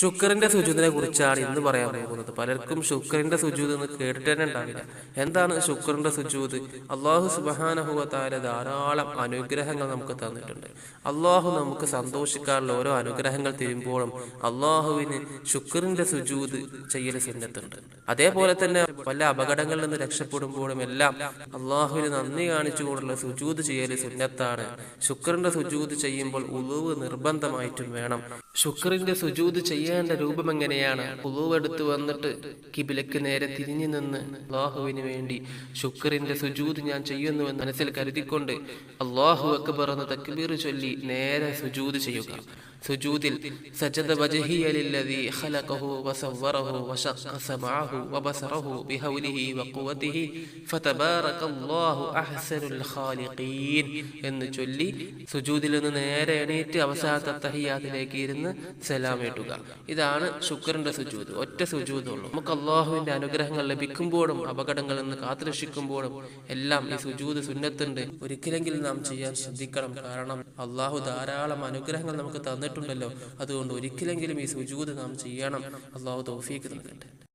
ശുക്രന്റെ സുജൂദിനെ കുറിച്ചാണ് ഇന്ന് പറയാൻ പോകുന്നത്. പലർക്കും ശുക്രന്റെ സുജൂദ് എന്ന് കേട്ടിട്ട് തന്നെ ഉണ്ടാവില്ല. എന്താണ് ശുക്രന്റെ സുജൂദ്? അള്ളാഹു സുബ്ഹാനഹു വ തആല ധാരാളം അനുഗ്രഹങ്ങൾ നമുക്ക് തന്നിട്ടുണ്ട്. അള്ളാഹു നമുക്ക് സന്തോഷിക്കാനുള്ള ഓരോ അനുഗ്രഹങ്ങൾ തരുമ്പോഴും അള്ളാഹുവിന് ശുക്രന്റെ സുജൂദ് ചെയ്യൽ സുന്നത്തുണ്ട്. അതേപോലെ തന്നെ പല അപകടങ്ങളിൽ നിന്ന് രക്ഷപ്പെടുമ്പോഴും എല്ലാം അള്ളാഹുവിന് നന്ദി കാണിച്ചുകൊണ്ടുള്ള സുജൂദ് ചെയ്യൽ സുന്നത്താണ്. ശുക്രന്റെ സുജൂദ് ചെയ്യുമ്പോൾ ഉളൂവ് നിർബന്ധമായിട്ടും വേണം. ശുക്രന്റെ സുജൂദ് ചെയ്യേണ്ട രൂപം എങ്ങനെയാണ്? ഉളൂവ് എടുത്ത് വന്നിട്ട് കിബിലക്ക് നേരെ തിരിഞ്ഞു നിന്ന് അള്ളാഹുവിന് വേണ്ടി ശുക്രന്റെ സുജൂദ് ഞാൻ ചെയ്യുന്നുവെന്ന് മനസ്സിൽ കരുതിക്കൊണ്ട് അല്ലാഹു അക്ബർ എന്ന തക്ബീർ ചൊല്ലി നേരെ സുജൂദ് ചെയ്യുക. സുജൂദിൽ സജദ വജ്ഹിയ ലില്ലദീ ഖലഖഹു വസവ്വറഹു വശഖ സമഅഹു വബസറഹു ബിഹൗലിഹി വഖുവതിഹി ഫതബാറകല്ലാഹു അഹ്സനുൽ ഖാലിഖീൻ എന്ന് ചൊല്ലി സുജൂദിൽ നിന്ന് നേരെ എണീറ്റ് അവസാനത്തെ തഹിയ്യാത്തിലേക്ക് ഇരുന്ന് സലാം വീട്ടുക. ഇതാണ് ശുക്രന്റെ സുജൂദ്. ഒറ്റ സുജൂദുള്ളൂ. നമുക്ക് അള്ളാഹുവിന്റെ അനുഗ്രഹങ്ങൾ ലഭിക്കുമ്പോഴും അപകടങ്ങളിൽ നിന്ന് കാത്തുരക്ഷിക്കുമ്പോഴും എല്ലാം ഈ സുജൂദ് സുന്നത്തുണ്ട്. ഒരിക്കലെങ്കിലും നാം ചെയ്യാൻ ശ്രദ്ധിക്കണം. കാരണം അള്ളാഹു ധാരാളം അനുഗ്രഹങ്ങൾ നമുക്ക് തന്നിട്ടുണ്ടല്ലോ. അതുകൊണ്ട് ഒരിക്കലെങ്കിലും ഈ സുജൂദ് നാം ചെയ്യണം. അള്ളാഹു തൗഫീഖ് നൽകട്ടെ.